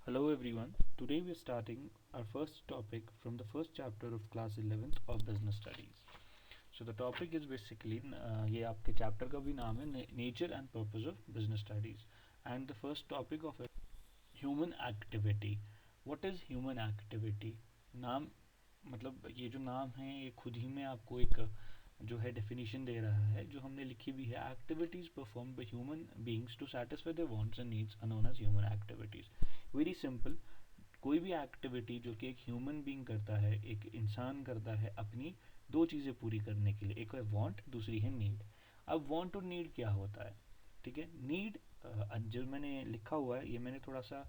Hello everyone. Today we are starting our first topic from the first chapter of class 11th of business studies. So the topic is basically ये आपके chapter का भी नाम है nature and purpose of business studies and the first topic of it human activity. What is human activity? नाम मतलब ये जो नाम है ये खुद ही में आपको एक जो है डेफिनेशन दे रहा है जो हमने लिखी भी है activities perform by human beings to satisfy their wants and needs are known as human activities. Very simple. कोई भी एक्टिविटी जो कि एक ह्यूमन बीइंग करता है एक इंसान करता है अपनी दो चीज़ें पूरी करने के लिए, एक है वांट, दूसरी है नीड. अब वांट और नीड क्या होता है? ठीक है, नीड जो मैंने लिखा हुआ है ये मैंने थोड़ा सा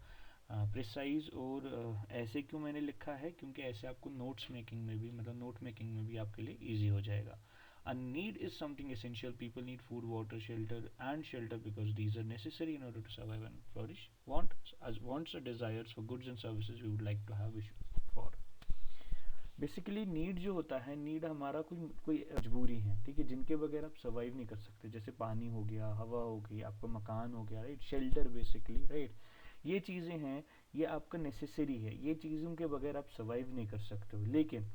प्रिसाइज और ऐसे क्यों मैंने लिखा है क्योंकि ऐसे आपको नोट्स मेकिंग में भी मतलब नोट मेकिंग में भी आपके लिए इजी हो जाएगा. A need is something essential. People need food, water, shelter, and shelter because these are necessary in order to survive and flourish. Wants are desires for goods and services we would like to have wish for. Basically need जो होता है, need हमारा कोई कोई मजबूरी है, ठीक है, जिनके बगैर आप सर्वाइव नहीं कर सकते. जैसे पानी हो गया, हवा हो गई, आपका मकान हो गया, राइट, शेल्टर बेसिकली, राइट. ये चीज़ें हैं, ये आपका नेसेसरी है, ये चीज़ों के बगैर आप सर्वाइव नहीं कर सकते हो. लेकिन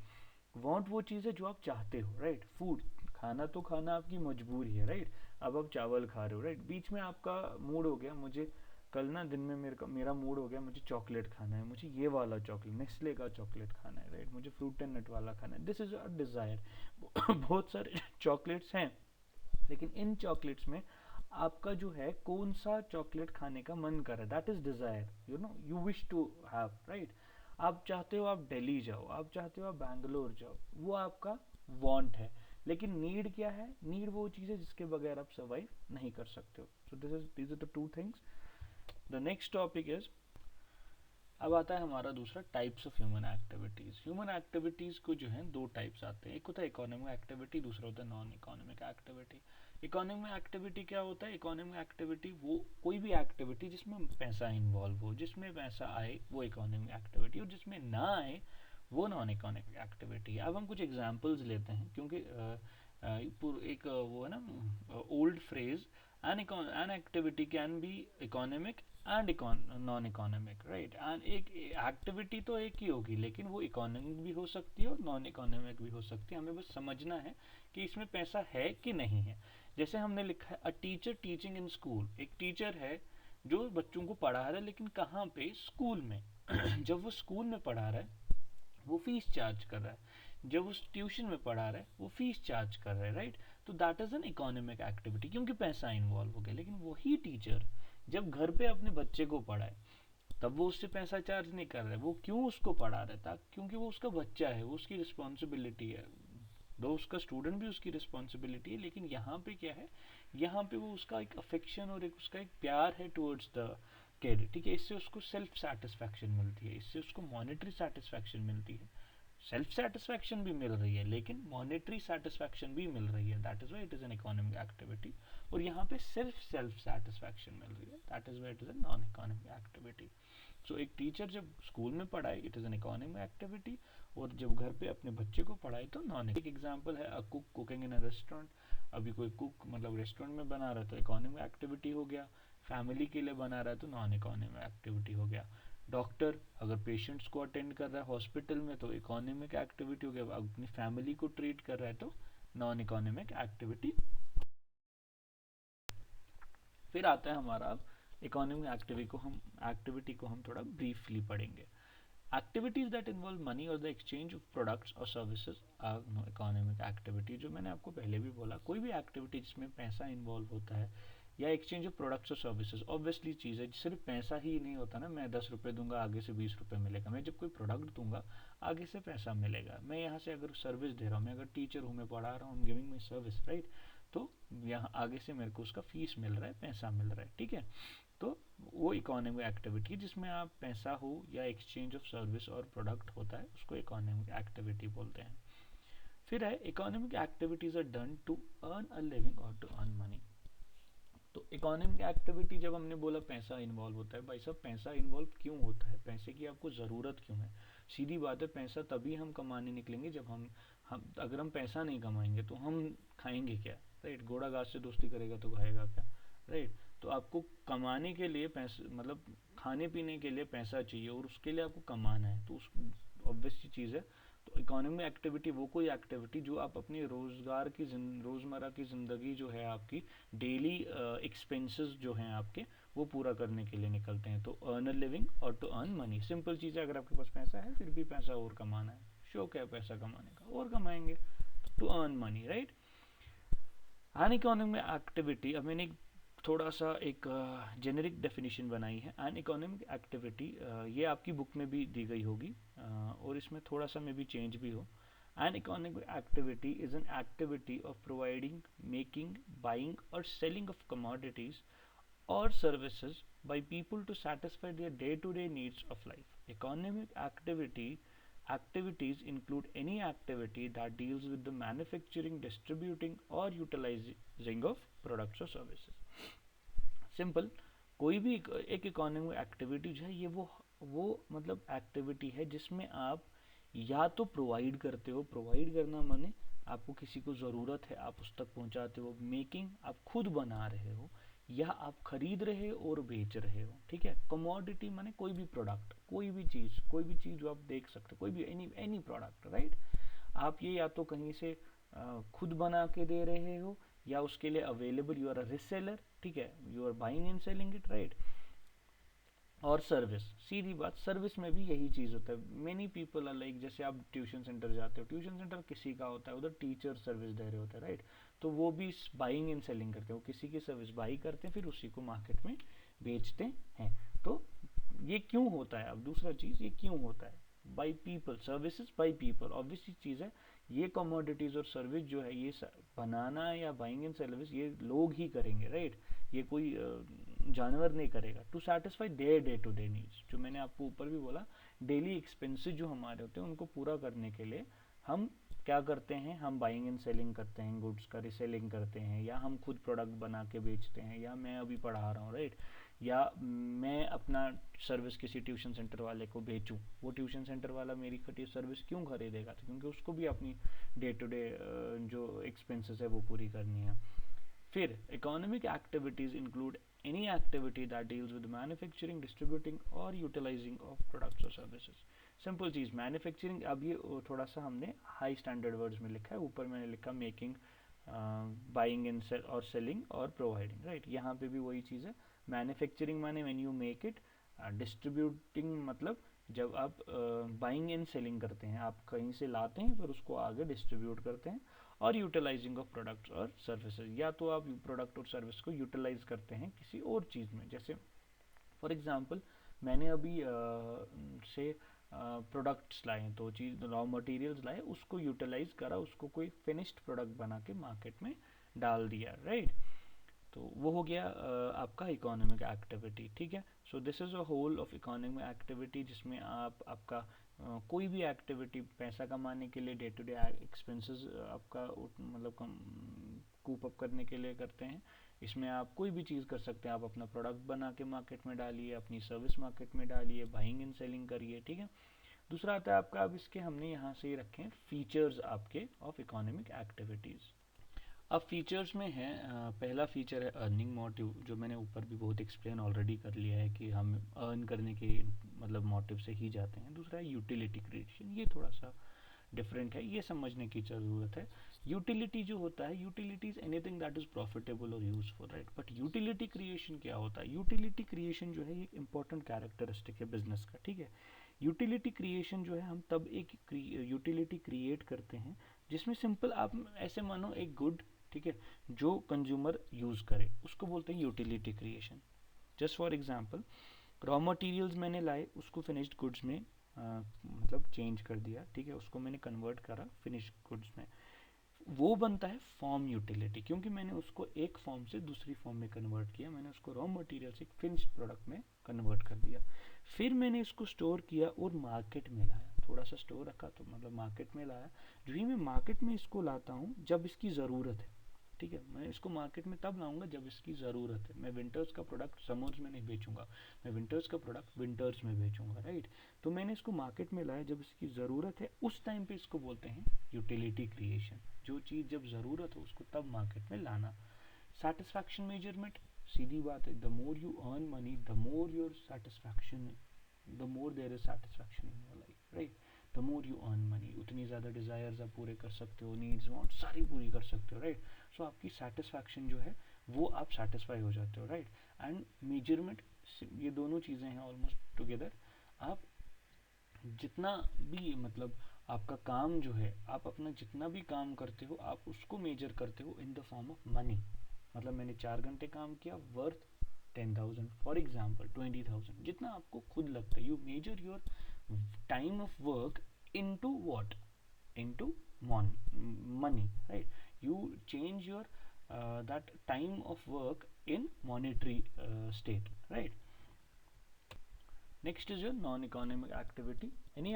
वांट वो चीज़ है जो आप चाहते हो, राइट. फूड खाना तो खाना आपकी मजबूरी है, राइट. अब आप चावल खा रहे हो, राइट, बीच में आपका मूड हो गया मुझे कल ना दिन में मेरा मूड हो गया मुझे चॉकलेट खाना है, मुझे ये वाला चॉकलेट नेस्ले का चॉकलेट खाना है, राइट, मुझे फ्रूट एंड नट वाला खाना है. This is a desire. बहुत सारे चॉकलेट्स हैं लेकिन इन चॉकलेट्स में आपका जो है कौन सा चॉकलेट खाने का मन कर रहा है, that is desire. You wish to have, right. आप चाहते हो आप दिल्ली जाओ, आप चाहते हो आप बैंगलोर जाओ, वो आपका वांट है. लेकिन नीड क्या है? नीड वो चीज़ है जिसके बगैर आप सर्वाइव नहीं कर सकते हो. So this are the two things. The next topic is, अब आता है हमारा दूसरा types of human activities. Human activities को जो है दो टाइप्स आते हैं, एक होता है इकोनॉमिक एक्टिविटी, दूसरा होता है non economic activity. Economic activity क्या होता है? इकोनॉमिक एक्टिविटी वो कोई भी एक्टिविटी जिसमें पैसा इन्वॉल्व हो, जिसमें पैसा आए वो इकोनॉमिक एक्टिविटी, और जिसमें ना आए वो नॉन इकोनॉमिक एक्टिविटी. अब हम कुछ एग्जाम्पल्स लेते हैं क्योंकि एक वो है ना old phrase, an activity can be economic and non economic, right. And एक एक्टिविटी तो एक ही होगी लेकिन वो इकोनॉमिक भी हो सकती है और नॉन इकोनॉमिक भी हो सकती है. हमें बस समझना है कि इसमें पैसा है कि नहीं है. जैसे हमने लिखा है a teacher teaching in school. एक टीचर है जो बच्चों को पढ़ा रहा है, लेकिन कहाँ पे? स्कूल में. जब वो स्कूल में पढ़ा रहा है वो फीस चार्ज कर रहा है, जब वो ट्यूशन में पढ़ा रहा है वो फीस चार्ज कर रहा है, राइट. तो that is an economic activity क्योंकि पैसा इन्वॉल्व हो गया. लेकिन वही टीचर जब घर पे अपने बच्चे को पढ़ाए तब वो उससे पैसा चार्ज नहीं कर रहा है. वो क्यों उसको पढ़ा रहा था? क्योंकि वो उसका बच्चा है, वो उसकी रिस्पॉन्सिबिलिटी है. दो उसका स्टूडेंट भी उसकी रिस्पॉन्सिबिलिटी है, लेकिन यहाँ पे क्या है, यहाँ पे वो उसका एक अफेक्शन और एक उसका एक प्यार है टुवर्ड्स द किड, ठीक है. इससे उसको सेल्फ सेटिस्फैक्शन मिलती है, इससे उसको मॉनेटरी सेटिस्फैक्शन मिलती है. सेल्फ सेटिस्फैक्शन भी मिल रही है लेकिन मॉनेटरी सेटिस्फैक्शन भी मिल रही है. That is why it is an economic activity. और यहाँ पे सेल्फ सेटिस्फैक्शन मिल रही है. That is why it is an non economic activity. So एक टीचर जब स्कूल में पढ़ाए it is an economic activity, और जब घर पे अपने बच्चे को पढ़ाए तो नॉन. एक एग्जांपल है a cook cooking in a restaurant. अभी कोई कुक मतलब रेस्टोरेंट में बना रहा है तो इकोनॉमिक एक्टिविटी हो गया. फैमिली के लिए बना रहा है तो नॉन इकोनॉमिक एक्टिविटी हो गया. डॉक्टर अगर पेशेंट्स को अटेंड कर रहा है हॉस्पिटल में तो इकोनॉमिक एक्टिविटी हो गया. अपनी फैमिली को ट्रीट कर रहा है तो नॉन इकोनॉमिक एक्टिविटी. फिर आता है हमारा अब इकोनॉमिक एक्टिविटी को हम थोड़ा ब्रीफली पढ़ेंगे. एक्टिविटीज दैट इन्वॉल्व मनी और द एक्सचेंज ऑफ प्रोडक्ट्स और services are no economic activity. जो मैंने आपको पहले भी बोला, कोई भी एक्टिविटी जिसमें पैसा इन्वॉल्व होता है या एक्सचेंज ऑफ प्रोडक्ट्स और सर्विसेज, ऑब्वियसली चीज़ है. सिर्फ पैसा ही नहीं होता ना, मैं 10 रुपये दूंगा आगे से 20 रुपये मिलेगा. मैं जब कोई प्रोडक्ट दूंगा आगे से पैसा मिलेगा. मैं यहाँ से अगर सर्विस दे रहा हूँ, मैं अगर टीचर हूँ, मैं पढ़ा रहा हूँ, गिविंग माई सर्विस, राइट. तो यहाँ आगे से मेरे को उसका फीस मिल रहा है, पैसा मिल रहा है, ठीक है. तो वो इकोनॉमिक एक्टिविटी जिसमें आप पैसा हो या एक्सचेंज ऑफ सर्विस और प्रोडक्ट होता है उसको इकोनॉमिक एक्टिविटी बोलते हैं. फिर है economic activities are done to earn a living और टू अर्न मनी. तो इकोनॉमिक एक्टिविटी जब हमने बोला पैसा इन्वॉल्व होता है, भाई साहब पैसा इन्वॉल्व क्यों होता है? पैसे की आपको ज़रूरत क्यों है? सीधी बात है, पैसा तभी हम कमाने निकलेंगे जब हम अगर हम पैसा नहीं कमाएंगे तो हम खाएंगे क्या, राइट. घोड़ा घास से दोस्ती करेगा तो खाएगा क्या, राइट. तो आपको कमाने के लिए पैसे मतलब खाने पीने के लिए पैसा चाहिए और उसके लिए आपको कमाना है, तो उस ऑब्वियस चीज़ है। तो इकोनॉमिक एक्टिविटी वो कोई एक्टिविटी जो आप अपनी रोज़मर्रा की ज़िंदगी जो है आपकी डेली एक्सपेंसेस जो हैं आपके वो पूरा करने के लिए निकलते हैं। तो अर्न अ लिविंग और टू अर्न मनी, सिंपल चीज़ है। अगर आपके पास पैसा है फिर भी पैसा और कमाना है, शौक है पैसा कमाने का और कमाएंगे, to earn money, right. An economic activity, अब मैंने थोड़ा सा एक जेनेरिक डेफिनेशन बनाई है एन इकोनॉमिक एक्टिविटी, ये आपकी बुक में भी दी गई होगी और इसमें थोड़ा सा मे बी चेंज भी हो। An economic activity is an activity of providing, making, buying और selling of commodities or services by people to satisfy their day-to-day needs of life. Economic activities include any activity that deals with the manufacturing, distributing or utilizing of products or services. Simple, कोई भी एक economic activity जो है ये वो मतलब activity है जिसमें आप या तो प्रोवाइड करते हो, प्रोवाइड करना माने आपको किसी को ज़रूरत है आप उस तक पहुंचाते हो, मेकिंग आप खुद बना रहे हो, या आप खरीद रहे हो और बेच रहे हो, ठीक है। कमोडिटी माने कोई भी प्रोडक्ट, कोई भी चीज़ जो आप देख सकते हो, कोई भी एनी प्रोडक्ट, राइट। आप ये या तो कहीं से खुद बना के दे रहे हो या उसके लिए available, you are a reseller, ठीक है, you are buying and selling it, right. और सर्विस, सीधी बात, सर्विस में भी यही चीज़ होता है। मेनी पीपल आर लाइक, जैसे आप ट्यूशन सेंटर जाते हो, ट्यूशन सेंटर किसी का होता है, उधर टीचर सर्विस दे रहे होते हैं, राइट। तो वो भी बाइंग एंड सेलिंग करते हैं, वो किसी की सर्विस बाई करते हैं फिर उसी को मार्केट में बेचते हैं। तो ये क्यों होता है, अब दूसरा चीज़ ये क्यों होता है, by people, services by people, obvious चीज़ है। ये कमोडिटीज और सर्विस जो है ये बनाना या बाइंग एंड सर्विस ये लोग ही करेंगे, राइट। ये कोई जानवर नहीं करेगा। To satisfy their day to day needs, जो मैंने आपको ऊपर भी बोला, डेली एक्सपेंसेस जो हमारे होते हैं उनको पूरा करने के लिए हम क्या करते हैं, हम बाइंग एंड सेलिंग करते हैं, गुड्स का रिसेलिंग करते हैं, या हम खुद प्रोडक्ट बना के बेचते हैं, या मैं अभी पढ़ा रहा हूँ, राइट, या मैं अपना सर्विस किसी ट्यूशन सेंटर वाले को बेचूं, वो ट्यूशन सेंटर वाला मेरी सर्विस क्यों खरीदेगा, तो क्योंकि उसको भी अपनी डे टू डे जो एक्सपेंसेस है वो पूरी करनी है। फिर economic activities include any activity that deals with manufacturing, distributing और utilizing of products or services. Simple cheese, manufacturing, अब ये थोड़ा सा हमने हाई स्टैंडर्ड वर्ड्स में लिखा है, ऊपर मैंने लिखा मेकिंग, बाइंग एंड और सेलिंग और प्रोवाइडिंग, राइट। यहाँ पे भी वही चीज़ है। मैन्युफैक्चरिंग माने when you make it, distributing मतलब जब आप बाइंग एंड सेलिंग करते हैं, आप कहीं से लाते हैं फिर उसको आगे डिस्ट्रीब्यूट करते हैं। और यूटिलाइजिंग ऑफ प्रोडक्ट्स और सर्विसेज, या तो आप प्रोडक्ट और सर्विस को यूटिलाइज करते हैं किसी और चीज़ में, जैसे फॉर एग्जांपल मैंने अभी से प्रोडक्ट्स लाए, तो चीज़ रॉ मटेरियल्स लाए, उसको यूटिलाइज करा, उसको कोई फिनिश्ड प्रोडक्ट बना के मार्केट में डाल दिया, राइट। तो वो हो गया आपका इकोनॉमिक एक्टिविटी, ठीक है। So this is a whole of economic activity, जिसमें आप आपका कोई भी एक्टिविटी पैसा कमाने के लिए, डे टू डे एक्सपेंसेस आपका मतलब कूप अप करने के लिए करते हैं। इसमें आप कोई भी चीज़ कर सकते हैं, आप अपना प्रोडक्ट बना के मार्केट में डालिए, अपनी सर्विस मार्केट में डालिए, बाइंग एंड सेलिंग करिए, ठीक है। दूसरा आता है आपका, अब इसके हमने यहाँ से रखे फीचर्स आपके ऑफ इकोनॉमिक एक्टिविटीज़। अब फीचर्स में है, पहला फीचर है अर्निंग मोटिव, जो मैंने ऊपर भी बहुत एक्सप्लेन ऑलरेडी कर लिया है कि हम अर्न करने के मतलब मोटिव से ही जाते हैं। दूसरा है यूटिलिटी क्रिएशन, ये थोड़ा सा डिफरेंट है, ये समझने की ज़रूरत है। यूटिलिटी जो होता है, utility is anything that is profitable और useful, right. But utility creation क्या होता है, यूटिलिटी क्रिएशन जो है ये इंपॉर्टेंट कैरेक्टरिस्टिक है बिजनेस का, ठीक है। यूटिलिटी क्रिएशन जो है हम तब एक यूटिलिटी क्रिएट करते हैं जिसमें सिंपल आप ऐसे मानो एक गुड, ठीक है, जो कंज्यूमर यूज़ करे, उसको बोलते हैं utility creation. Just for example, raw materials मैंने लाए, उसको फिनिश्ड गुड्स में मतलब चेंज कर दिया, ठीक है, उसको मैंने कन्वर्ट करा फिनिश्ड गुड्स में, वो बनता है फॉर्म यूटिलिटी, क्योंकि मैंने उसको एक फॉर्म से दूसरी फॉर्म में कन्वर्ट किया, मैंने उसको रॉ मटेरियल से एक फिनिश्ड प्रोडक्ट में कन्वर्ट कर दिया। फिर मैंने इसको स्टोर किया और मार्केट में लाया, थोड़ा सा स्टोर रखा तो मतलब मार्केट में लाया। जो ही मैं मार्केट में इसको लाता हूँ जब इसकी ज़रूरत है, ठीक है, मैं इसको मार्केट में तब लाऊंगा जब इसकी ज़रूरत है। मैं विंटर्स का प्रोडक्ट समर्स में नहीं बेचूंगा, मैं विंटर्स का प्रोडक्ट विंटर्स में बेचूंगा, राइट। तो मैंने इसको मार्केट में लाया जब इसकी ज़रूरत है, उस टाइम पे इसको बोलते हैं यूटिलिटी क्रिएशन। जो चीज़ जब ज़रूरत हो उसको तब मार्केट में लाना। सेटिस्फैक्शन मेजरमेंट, सीधी बात है, the more you earn money, the more your satisfaction, the more there is satisfaction in your life, right. The more you earn money, उतनी ज़्यादा डिज़ायर्स आप पूरे कर सकते हो, नीड्स वांट सारी पूरी कर सकते हो, राइट। सो आपकी सेटिस्फैक्शन जो है वो आप सेटिस्फाई हो जाते हो, राइट। एंड मेजरमेंट, ये दोनों चीज़ें हैं ऑलमोस्ट टुगेदर। आप जितना भी मतलब आपका काम जो है, आप अपना जितना भी काम करते हो आप उसको मेजर करते हो in the form of money. मतलब मैंने 4 घंटे काम किया, वर्थ 10,000 फॉर एग्जाम्पल, 20,000, जितना आपको खुद लगता है। You major your time of work into what, into money, right? You change your that time of work in monetary state, right? Next is your non-economic activity. Any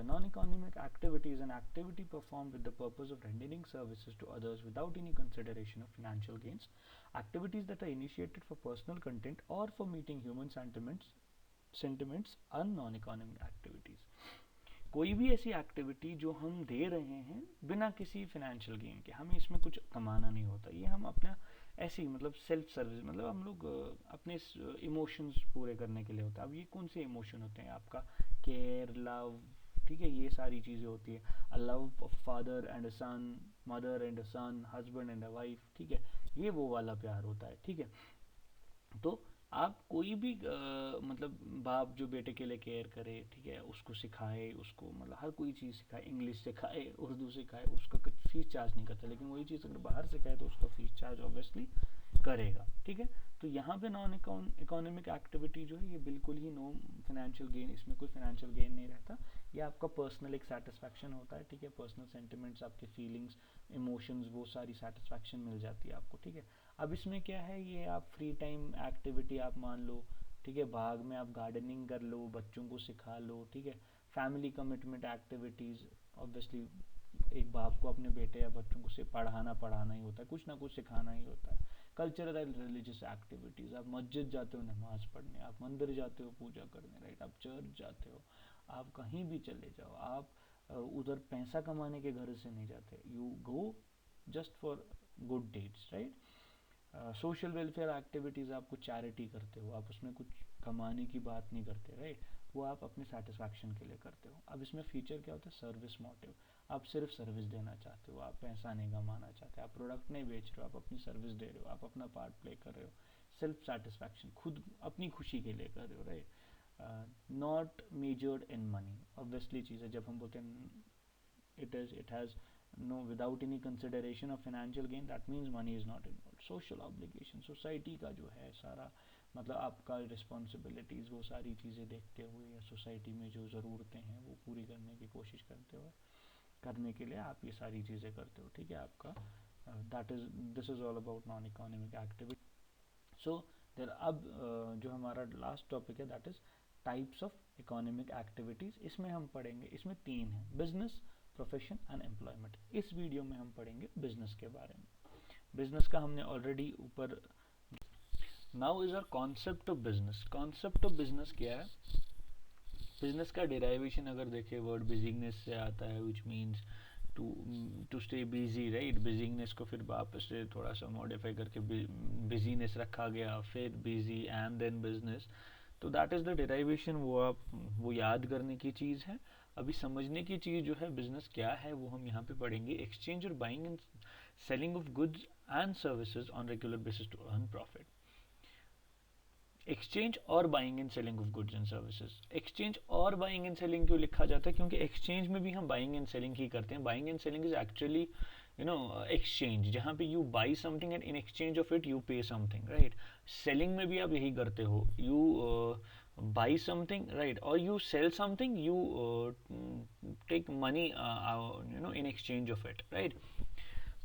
non-economic activity is an activity performed with the purpose of rendering services to others without any consideration of financial gains. Activities that are initiated for personal content or for meeting human sentiments are non-economic activities. कोई भी ऐसी activity जो हम दे रहे हैं बिना किसी financial gain के, हमें इसमें कुछ कमाना नहीं होता, ये हम अपना ऐसे ही मतलब सेल्फ सर्विस, मतलब हम लोग अपने इमोशंस पूरे करने के लिए होता है। अब ये कौन से इमोशन होते हैं? आपका केयर, लव, ठीक है, ये सारी चीज़ें होती है। A love of father and a son, mother and a son, husband and a wife, ठीक है, ये वो वाला प्यार होता है, ठीक है। तो आप कोई भी मतलब बाप जो बेटे के लिए केयर करे, ठीक है, उसको सिखाए, उसको मतलब हर कोई चीज़ सिखाए, इंग्लिश सिखाए, उर्दू सिखाए, उसका कुछ फीस चार्ज नहीं करता। लेकिन वही चीज़ अगर बाहर सिखाए तो उसका फीस चार्ज ऑब्वियसली करेगा, ठीक है। तो यहाँ पे नॉन इकोनॉमिक एक्टिविटी जो है ये बिल्कुल ही नो फाइनेंशियल गेन, इसमें कोई फाइनेंशियल गेन नहीं रहता। ये आपका पर्सनल एक सेटिस्फैक्शन होता है, ठीक है, पर्सनल सेंटिमेंट्स, आपके फीलिंग्स, इमोशंस, वो सारी सेटिस्फैक्शन मिल जाती है आपको, ठीक है। अब इसमें क्या है, ये आप फ्री टाइम एक्टिविटी आप मान लो, ठीक है, बाग में आप गार्डनिंग कर लो, बच्चों को सिखा लो, ठीक है। फैमिली कमिटमेंट एक्टिविटीज़, ऑब्वियसली एक बाप को अपने बेटे या बच्चों को से पढ़ाना ही होता है, कुछ ना कुछ सिखाना ही होता है। कल्चरल एंड रिलीजियस एक्टिविटीज़, आप मस्जिद जाते हो नमाज पढ़ने, आप मंदिर जाते हो पूजा करने, राइट, आप चर्च जाते हो, आप कहीं भी चले जाओ, आप उधर पैसा कमाने के घर से नहीं जाते, you go just for good deeds, right. Social welfare activities, आपको चैरिटी करते हो, आप उसमें कुछ कमाने की बात नहीं करते, राइट, वो आप अपने सेटिस्फैक्शन के लिए करते हो। अब इसमें फीचर क्या होता है? सर्विस मोटिव, आप सिर्फ सर्विस देना चाहते हो, आप पैसा नहीं कमाना चाहते, आप प्रोडक्ट नहीं बेच रहे हो, आप अपनी सर्विस दे रहे हो, आप अपना पार्ट प्ले कर रहे हो, सेल्फ सेटिस्फैक्शन, खुद अपनी खुशी के लिए कर रहे हो, right. Not measured in money, obviously चीज़ है, जब हम बोलते हैं it has no, without any consideration of financial gain, that means money is not involved. Social obligation, society का जो है सारा मतलब आपका रिस्पॉन्सिबिलिटीज़, वो सारी चीज़ें देखते हुए या सोसाइटी में जो ज़रूरतें हैं वो पूरी करने की कोशिश करते हुए, करने के लिए आप ये सारी चीज़ें करते हो, ठीक है। आपका this is all about non economic activity. So there अब जो हमारा लास्ट टॉपिक है that is types of economic activities. इसमें हम पढ़ेंगे, इसमें 3 हैं, बिजनेस, प्रोफेशन एंड एम्प्लॉयमेंट। इस वीडियो में हम पढ़ेंगे बिजनेस के बारे में। बिजनेस का हमने ऑलरेडी ऊपर, now is our concept of business. Concept of business क्या है? बिजनेस का डेराइवेशन अगर देखें, वर्ड बिजीनेस से आता है, which means to stay busy, right. Busyness को फिर वापस से थोड़ा सा मॉडिफाई करके बिजीनेस रखा गया, फिर बिजी एंड देन बिजनेस। तो दैट इज़ द डेराइवेशन, वो याद करने की चीज़ है। अभी समझने की चीज़ जो है बिजनेस क्या है वो हम यहाँ पे पढ़ेंगे। एक्सचेंज और buying and selling of goods and services on regular basis to earn profit. Exchange और buying and selling of goods and services. Exchange और बाइंग एंड सेलिंग क्यों लिखा जाता है? क्योंकि एक्सचेंज में भी हम बाइंग एंड सेलिंग ही करते हैं। Buying and selling is actually exchange, जहाँ पे you by something and in exchange of it you पे समथिंग, राइट। सेलिंग में भी आप यही करते हो, you buy something, right, or you sell something, you take money in exchange of it, right.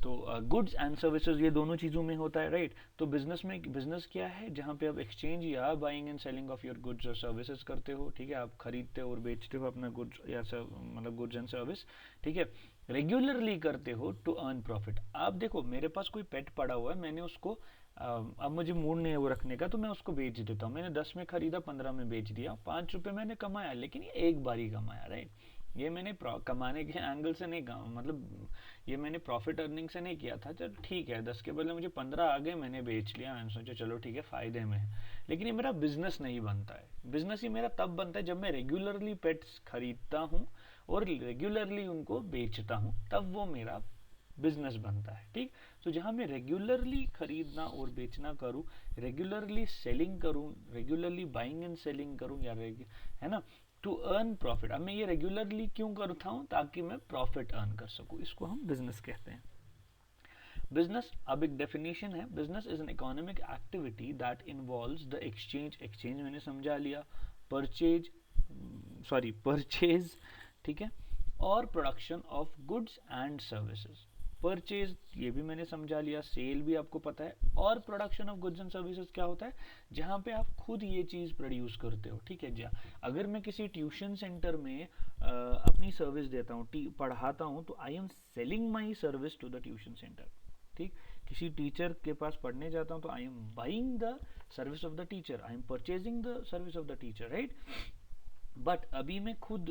तो गुड्स एंड सर्विसेज ये दोनों चीज़ों में होता है, राइट। तो बिजनेस में, बिजनेस क्या है? जहाँ पे आप एक्सचेंज या buying and selling of your goods और सर्विसेज करते हो, ठीक है। आप खरीदते हो और बेचते हो अपना गुड्स या मतलब गुड्स एंड सर्विस, ठीक है। रेगुलरली करते हो टू अर्न प्रॉफिट। आप देखो, मेरे पास कोई पेट पड़ा हुआ है, मैंने उसको अब मुझे मूड नहीं है वो रखने का, तो मैं उसको बेच देता हूँ। मैंने 10 में खरीदा, 15 में बेच दिया, 5 रुपये मैंने कमाया, लेकिन ये एक बार ही कमाया, राइट। ये मैंने कमाने के एंगल से नहीं कहा, मतलब ये मैंने प्रॉफिट अर्निंग से नहीं किया था। चल ठीक है, 10 के बदले मुझे 15 आ गए, मैंने बेच लिया, मैंने सोचा चलो ठीक है फायदे में है, लेकिन ये मेरा बिजनेस नहीं बनता है। बिजनेस ही मेरा तब बनता है जब मैं रेगुलरली पेट्स खरीदता हूँ और रेगुलरली उनको बेचता हूँ, तब वो मेरा बिजनेस बनता है। ठीक, तो जहां मैं रेगुलरली खरीदना और बेचना करूं, रेगुलरली सेलिंग करूं, रेगुलरली बाइंग एंड सेलिंग करूं, या है ना, टू अर्न प्रॉफिट। अब मैं ये रेगुलरली क्यों करता हूं, ताकि मैं प्रॉफिट अर्न कर सकूं, इसको हम बिजनेस कहते हैं। बिजनेस, अब एक डेफिनेशन है, business is an economic activity that involves the exchange, exchange मैंने समझा लिया, परचेज, ठीक है, और production of goods and services. Purchase ये भी मैंने समझा लिया, सेल भी आपको पता है, और production of goods and services क्या होता है, जहां पे आप खुद ये चीज प्रोड्यूस करते हो। ठीक है, अगर मैं किसी ट्यूशन सेंटर में अपनी सर्विस देता हूँ, पढ़ाता हूँ, तो I am selling my service to the tuition centre. ठीक, किसी टीचर के पास पढ़ने जाता हूँ तो I am buying the service of the teacher, I am purchasing the service of the teacher, right. But अभी मैं खुद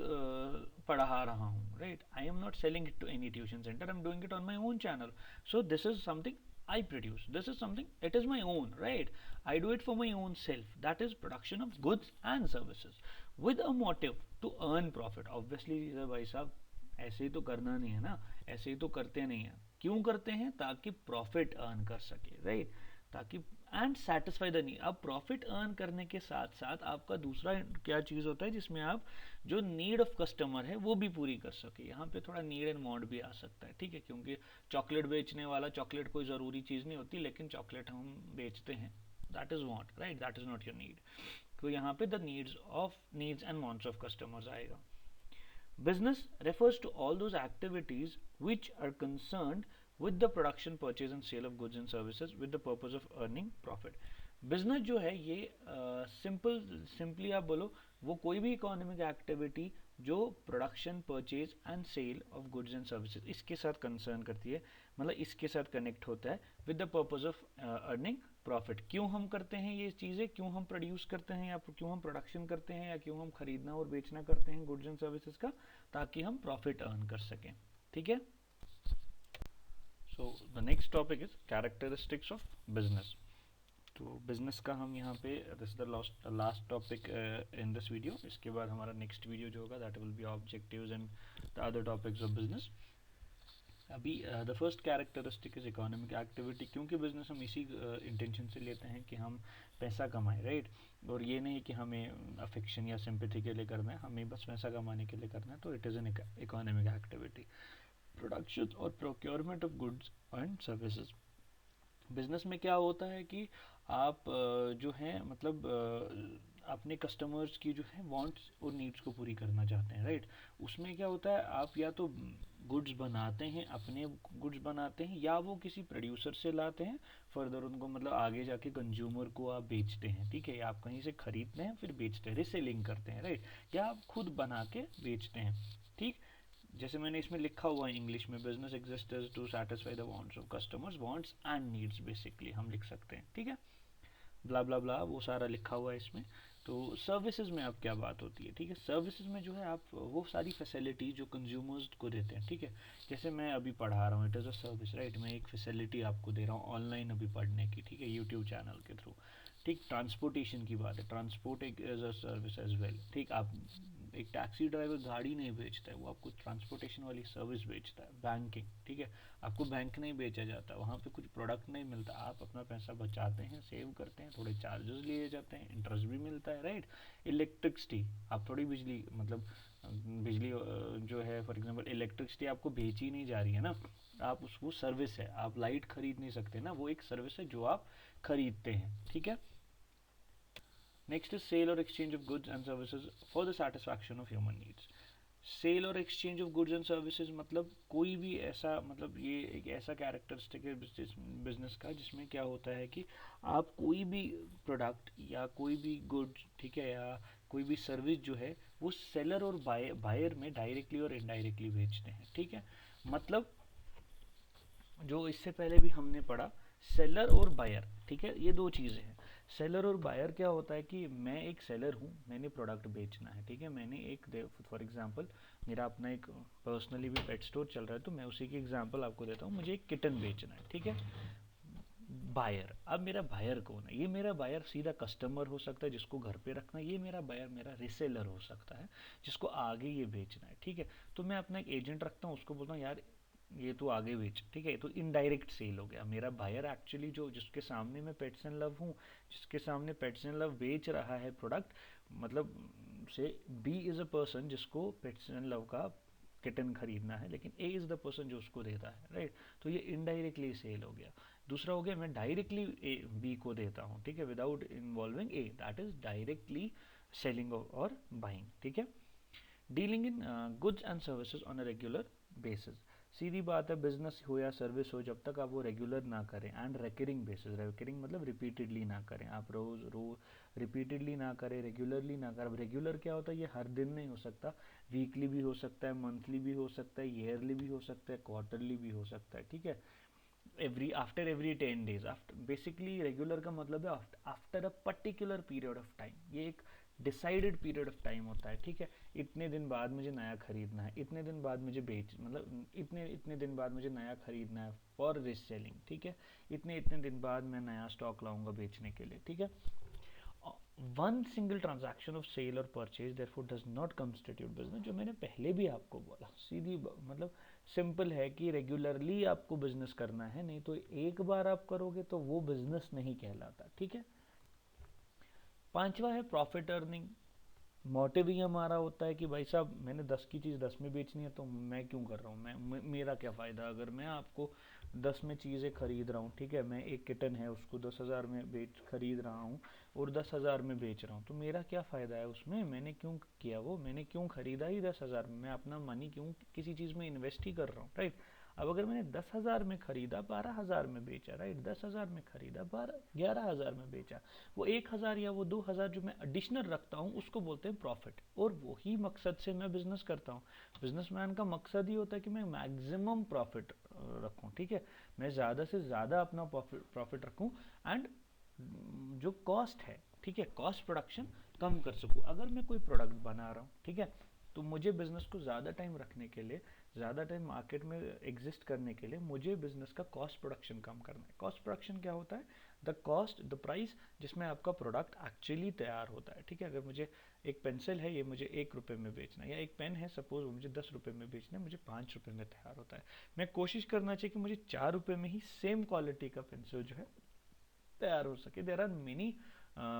पढ़ा रहा हूँ, right, I am not selling it to any tuition centre, I am doing it on my own channel, so this is something I produce. This is something, it is my own, right? I do it for my own self. That is production of goods and services with a motive to earn profit. Obviously, भाई साहब ऐसे ही तो करना नहीं है ना, ऐसे ही तो करते नहीं है। क्यों करते हैं, ताकि प्रॉफिट अर्न कर सके, राइट, ताकि एंड सेटिस्फाई द नीड। अब प्रॉफिट अर्न करने के साथ साथ आपका दूसरा क्या चीज़ होता है, जिसमें आप जो नीड ऑफ कस्टमर है वो भी पूरी कर सके। यहाँ पे थोड़ा नीड एंड वांट भी आ सकता है, ठीक है, क्योंकि चॉकलेट बेचने वाला, चॉकलेट कोई ज़रूरी चीज़ नहीं होती, लेकिन चॉकलेट हम बेचते हैं, that is want, right, that is not your need. तो यहाँ पे the needs and wants of customers आएगा। Business refers to all those activities which are concerned with the production, purchase and sale of goods and services with the purpose of earning profit. Business जो है ये simply आप बोलो, वो कोई भी economic activity जो production, purchase and sale of goods and services इसके साथ कंसर्न करती है, मतलब इसके साथ कनेक्ट होता है with the purpose of earning profit. क्यों हम करते हैं ये चीज़ें, क्यों हम प्रोड्यूस करते हैं, या क्यों हम प्रोडक्शन करते हैं, या क्यों हम खरीदना और बेचना करते हैं गुड्स एंड सर्विसेज का, ताकि हम प्रॉफिट अर्न कर सकें। ठीक है, so the next topic is characteristics of business. तो बिजनेस का हम यहाँ पे this is the last topic in this video. इसके बाद हमारा नेक्स्ट वीडियो जो होगा that will be objectives and the other topics of business. अभी the first characteristic is economic activity, क्योंकि बिजनेस हम इसी इंटेंशन से लेते हैं कि हम पैसा कमाएं, राइट, और ये नहीं कि हमें अफेक्शन या सिंपैथी के लिए करना है, हमें बस पैसा कमाने के लिए करना है, तो it is an economic activity. Production और procurement of goods and services. Business में क्या होता है कि आप जो है मतलब अपने कस्टमर्स की जो है वांट्स और नीड्स को पूरी करना चाहते हैं, राइट। उसमें क्या होता है, आप या तो गुड्स बनाते हैं, अपने गुड्स बनाते हैं, या वो किसी प्रोड्यूसर से लाते हैं, फर्दर उनको मतलब आगे जाके कंज्यूमर को आप बेचते हैं। ठीक है, या आप कहीं से खरीदते हैं फिर बेचते हैं, रीसेलिंग करते हैं, राइट, या आप खुद बना के बेचते हैं। ठीक, जैसे मैंने इसमें लिखा हुआ है इंग्लिश में, business exists to satisfy the wants of customers, wants and needs basically हम लिख सकते हैं। ठीक है, ब्ला ब्ला ब्ला वो सारा लिखा हुआ है इसमें। तो सर्विसेज में अब क्या बात होती है, ठीक है, सर्विसेज में जो है आप वो सारी फैसिलिटी जो कंज्यूमर्स को देते हैं, ठीक है, जैसे मैं अभी पढ़ा रहा हूँ, it is a service, right, मैं एक फैसिलिटी आपको दे रहा हूँ ऑनलाइन अभी पढ़ने की, ठीक है, यूट्यूब चैनल के थ्रू। ठीक, ट्रांसपोर्टेशन की बात है, ट्रांसपोर्ट एक as a service as well. ठीक, आप एक टैक्सी ड्राइवर गाड़ी नहीं बेचता है, वो आपको ट्रांसपोर्टेशन वाली सर्विस बेचता है। बैंकिंग, ठीक है, आपको बैंक नहीं बेचा जाता, वहाँ पे कुछ प्रोडक्ट नहीं मिलता, आप अपना पैसा बचाते हैं, सेव करते हैं, थोड़े चार्जेस लिए जाते हैं, इंटरेस्ट भी मिलता है, राइट। इलेक्ट्रिसिटी, आप थोड़ी बिजली मतलब बिजली जो है फॉर एग्जांपल इलेक्ट्रिसिटी आपको बेची नहीं जा रही है ना, आप उसको सर्विस है, आप लाइट खरीद नहीं सकते ना, वो एक सर्विस है जो आप खरीदते हैं। ठीक है, नेक्स्ट इज सेल और exchange of goods and services for the satisfaction of human needs. Sale और exchange of goods and services मतलब कोई भी ऐसा, मतलब ये एक ऐसा कैरेक्टरिस्टिक है बिजनेस का जिसमें क्या होता है कि आप कोई भी प्रोडक्ट या कोई भी गुड्स, ठीक है, या कोई भी सर्विस जो है वो सेलर और बायर में डायरेक्टली और इनडायरेक्टली बेचते हैं। ठीक है, मतलब जो इससे पहले भी हमने पढ़ा, सेलर और बायर, ठीक है, ये दो चीज़ें हैं। सेलर और बायर क्या होता है कि मैं एक सेलर हूँ, मैंने प्रोडक्ट बेचना है, ठीक है, मैंने एक फॉर एग्जांपल मेरा अपना एक पर्सनली भी पेट स्टोर चल रहा है, तो मैं उसी की एग्जांपल आपको देता हूँ, मुझे एक किटन बेचना है, ठीक है। बायर, अब मेरा बायर कौन है? ये मेरा बायर सीधा कस्टमर हो सकता है जिसको घर पे रखना है, ये मेरा बायर मेरा रिसेलर हो सकता है जिसको आगे ये बेचना है, ठीक है। तो मैं अपना एक एजेंट रखता हूँ, उसको बोलता हूँ यार ये तो आगे बेच, ठीक है। तो इनडायरेक्ट सेल हो गया। मेरा बायर एक्चुअली जो जिसके सामने मैं पेट्स एंड लव हूँ, जिसके सामने पेट्स एंड लव बेच रहा है प्रोडक्ट, मतलब से बी इज़ अ पर्सन जिसको पेट्स एंड लव का किटन खरीदना है, लेकिन ए इज़ द पर्सन जो उसको देता है, राइट। तो ये इनडायरेक्टली सेल हो गया। दूसरा हो गया मैं डायरेक्टली ए बी को देता हूँ, ठीक है, without involving a, that is directly selling और बाइंग, ठीक है। Dealing in goods and services on a regular basis, सीधी बात है, बिजनेस हो या सर्विस हो, जब तक आप वो रेगुलर ना करें एंड रेकरिंग बेसिस, रेकरिंग मतलब रिपीटेडली ना करें, आप रोज रोज रिपीटेडली ना करें, रेगुलरली ना करें। अब रेगुलर क्या होता है, ये हर दिन नहीं हो सकता, वीकली भी हो सकता है, मंथली भी हो सकता है, ईयरली भी हो सकता है, क्वार्टरली भी हो सकता है, ठीक है। Every 10 days, after basically regular का मतलब है after a particular period of time, ये एक डिसाइडेड पीरियड ऑफ टाइम होता है, ठीक है। इतने दिन बाद मुझे नया खरीदना है, इतने दिन बाद मुझे बेच मतलब इतने इतने दिन बाद मुझे नया खरीदना है फॉर रीसेलिंग, ठीक है। इतने इतने दिन बाद मैं नया स्टॉक लाऊंगा बेचने के लिए, ठीक है। One single transaction of sale और purchase therefore does not constitute business, जो मैंने पहले भी आपको बोला, सीधी मतलब सिंपल है कि रेगुलरली आपको बिजनेस करना है, नहीं तो एक बार आप करोगे तो वो बिजनेस नहीं कहलाता, ठीक है। पांचवा है प्रॉफिट अर्निंग। मोटिव ही हमारा होता है कि भाई साहब मैंने 10 की चीज़ 10 में बेचनी है, तो मैं क्यों कर रहा हूँ, मेरा क्या फ़ायदा अगर मैं आपको 10 में चीज़ें खरीद रहा हूँ, ठीक है। मैं एक किटन है उसको 10,000 में बेच खरीद रहा हूँ और 10,000 में बेच रहा हूँ, तो मेरा क्या फ़ायदा है उसमें, मैंने क्यों किया वो, मैंने क्यों खरीदा ही 10,000 में, मैं अपना मनी क्यों किसी चीज़ में इन्वेस्ट ही कर रहा हूँ, राइट। अब अगर मैंने 10,000 में खरीदा 12,000 में बेचा, राइट, 10,000 में खरीदा 11,000 में बेचा, वो 1,000 या वो 2,000 जो मैं एडिशनल रखता हूँ उसको बोलते हैं प्रॉफिट। और वही मकसद से मैं बिजनेस करता हूँ। बिजनेसमैन का मकसद ही होता है कि मैं मैक्सिमम प्रॉफिट रखूँ, ठीक है, मैं ज़्यादा से ज़्यादा अपना प्रॉफिट रखूँ एंड जो कॉस्ट है, ठीक है, कॉस्ट प्रोडक्शन कम कर सकूँ। अगर मैं कोई प्रोडक्ट बना रहा हूँ, ठीक है, तो मुझे बिजनेस को ज़्यादा टाइम रखने के लिए, ज़्यादा टाइम मार्केट में एग्जिस्ट करने के लिए, मुझे बिजनेस का कॉस्ट प्रोडक्शन कम करना है। कॉस्ट प्रोडक्शन क्या होता है, द कॉस्ट द प्राइस जिसमें आपका प्रोडक्ट एक्चुअली तैयार होता है, ठीक है। अगर मुझे एक पेंसिल है, ये मुझे 1 रुपये में बेचना है, या एक पेन है सपोज वो मुझे 10 रुपये में बेचना है, मुझे 5 रुपये में तैयार होता है। मैं कोशिश करना चाहिए कि मुझे 4 रुपये में ही सेम क्वालिटी का पेंसिल जो है तैयार हो सके। There are many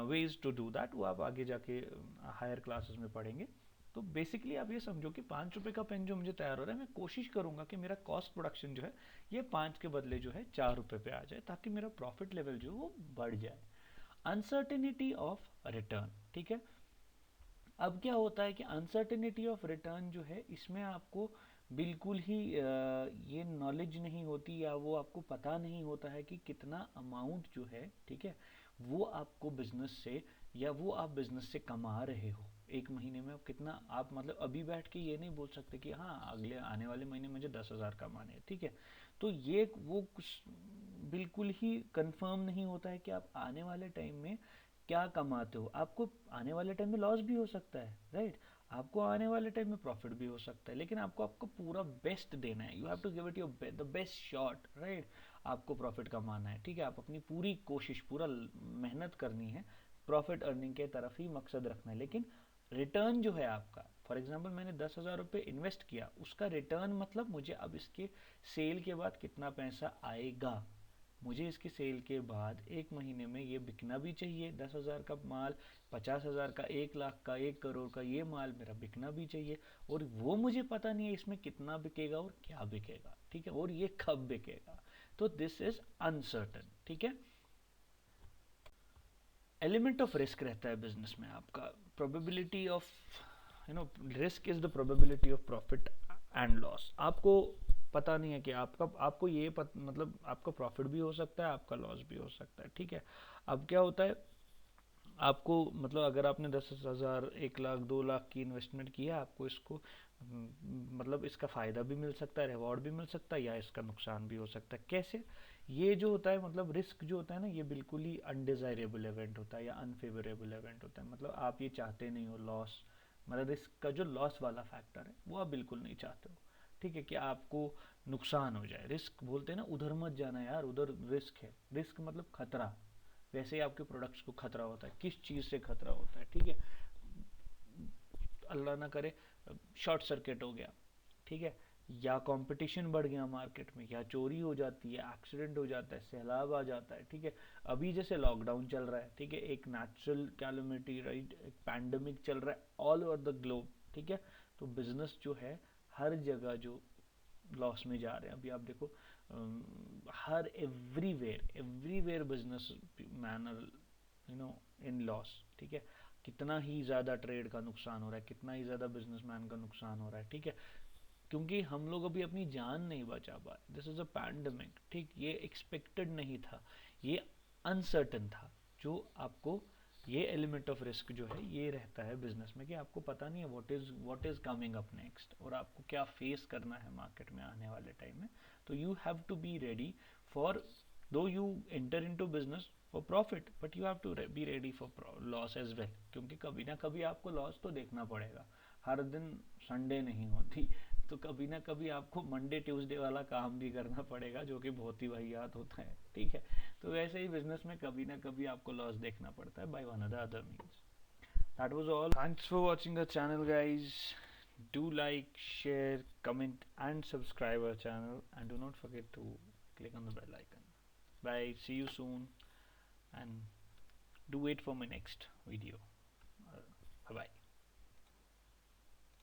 ways to do that, वो आप आगे जाके हायर क्लासेस में पढ़ेंगे। तो बेसिकली आप ये समझो कि 5 रुपये का पेन जो मुझे तैयार हो रहा है, मैं कोशिश करूंगा कि मेरा कॉस्ट प्रोडक्शन जो है ये 5 के बदले जो है 4 रुपये पे आ जाए, ताकि मेरा प्रॉफिट लेवल जो है वो बढ़ जाए। अनसर्टेनिटी ऑफ रिटर्न, ठीक है। अब क्या होता है कि अनसर्टेनिटी ऑफ रिटर्न जो है, इसमें आपको बिल्कुल ही ये नॉलेज नहीं होती, या वो आपको पता नहीं होता है कि कितना अमाउंट जो है, ठीक है, वो आपको बिजनेस से, या वो आप बिजनेस से कमा रहे हो एक महीने में। कितना आप मतलब अभी बैठ के ये नहीं बोल सकते कि हाँ अगले आने वाले महीने मुझे 10,000 कमाने हैं, ठीक है। तो ये वो कुछ बिल्कुल ही कंफर्म नहीं होता है कि आप आने वाले टाइम में क्या कमाते हो। आपको आने वाले टाइम में लॉस भी हो सकता है, राइट, आपको आने वाले टाइम में प्रॉफिट भी हो सकता है, लेकिन आपको आपको पूरा बेस्ट देना है। You have to give it your the best shot, right. आपको प्रॉफिट कमाना है, ठीक है, आप अपनी पूरी कोशिश, पूरा मेहनत करनी है, प्रॉफिट अर्निंग के तरफ ही मकसद रखना है। लेकिन रिटर्न जो है आपका, फॉर एग्जाम्पल मैंने 10,000 रुपये इन्वेस्ट किया, उसका रिटर्न मतलब मुझे अब इसके सेल के बाद कितना पैसा आएगा। मुझे इसके सेल के बाद एक महीने में ये बिकना भी चाहिए, 10,000 का माल, 50,000 का, 1 लाख का, 1 करोड़ का, ये माल मेरा बिकना भी चाहिए। और वो मुझे पता नहीं है इसमें कितना बिकेगा और क्या बिकेगा, ठीक है, और ये कब बिकेगा। तो दिस इज अनसर्टन, ठीक है। एलिमेंट ऑफ रिस्क रहता है बिजनेस में आपका। Probability of risk is the probability of profit and loss. आपको पता नहीं है कि आपको ये मतलब आपका प्रॉफिट भी हो सकता है, आपका लॉस भी हो सकता है, ठीक है। अब क्या होता है, आपको मतलब अगर आपने 10,000, 1 लाख, 2 लाख की इन्वेस्टमेंट किया, आपको इसको मतलब इसका फ़ायदा भी मिल सकता है, रिवॉर्ड भी मिल सकता है, या इसका नुकसान भी हो सकता है। कैसे ये जो होता है मतलब रिस्क जो होता है ना, ये बिल्कुल ही अनडिजायरेबल इवेंट होता है या अनफेवरेबल इवेंट होता है। मतलब आप ये चाहते नहीं हो लॉस, मतलब रिस्क का जो लॉस वाला फैक्टर है वो आप बिल्कुल नहीं चाहते हो। ठीक है, कि आपको नुकसान हो जाए। रिस्क बोलते हैं ना, उधर मत जाना यार, उधर रिस्क है। रिस्क मतलब खतरा। वैसे ही आपके प्रोडक्ट्स को खतरा होता है। किस चीज़ से खतरा होता है? ठीक है, अल्लाह ना करे शॉर्ट सर्किट हो गया, ठीक है, या कंपटीशन बढ़ गया मार्केट में, या चोरी हो जाती है, एक्सीडेंट हो जाता है, सैलाब आ जाता है। ठीक है, अभी जैसे लॉकडाउन चल रहा है, ठीक है, एक नेचुरल कैलमिटी, राइट, एक पैंडमिक चल रहा है ऑल ओवर द ग्लोब। ठीक है, तो बिजनेस जो है हर जगह जो लॉस में जा रहे हैं। अभी आप देखो हर everywhere everywhere business man you know in loss. ठीक है, कितना ही ज़्यादा ट्रेड का नुकसान हो रहा है, कितना ही ज़्यादा बिजनेसमैन का नुकसान हो रहा है। ठीक है, क्योंकि हम लोग अभी अपनी जान नहीं बचा पाए। This is a pandemic. ठीक, ये एक्सपेक्टेड नहीं था, ये अनसर्टन था। जो आपको ये एलिमेंट ऑफ रिस्क जो है ये रहता है बिजनेस में, कि आपको पता नहीं है what is coming up next, और आपको क्या फेस करना है मार्केट में आने वाले टाइम में। तो you have to be ready for, though you enter into business for profit, but you have to be ready for loss as well, क्योंकि कभी ना कभी आपको लॉस तो देखना पड़ेगा। हर दिन संडे नहीं होती, तो कभी ना कभी आपको मंडे ट्यूसडे वाला काम भी करना पड़ेगा, जो कि बहुत ही वाहियात होता है। ठीक है, तो वैसे ही बिजनेस में कभी ना कभी आपको लॉस देखना पड़ता है by one or the other means. That was all. Thanks for watching the channel guys. Do like, share, comment and subscribe our channel, and do not forget to click on the bell icon. Bye, see you soon, and do wait for my next video. Bye bye.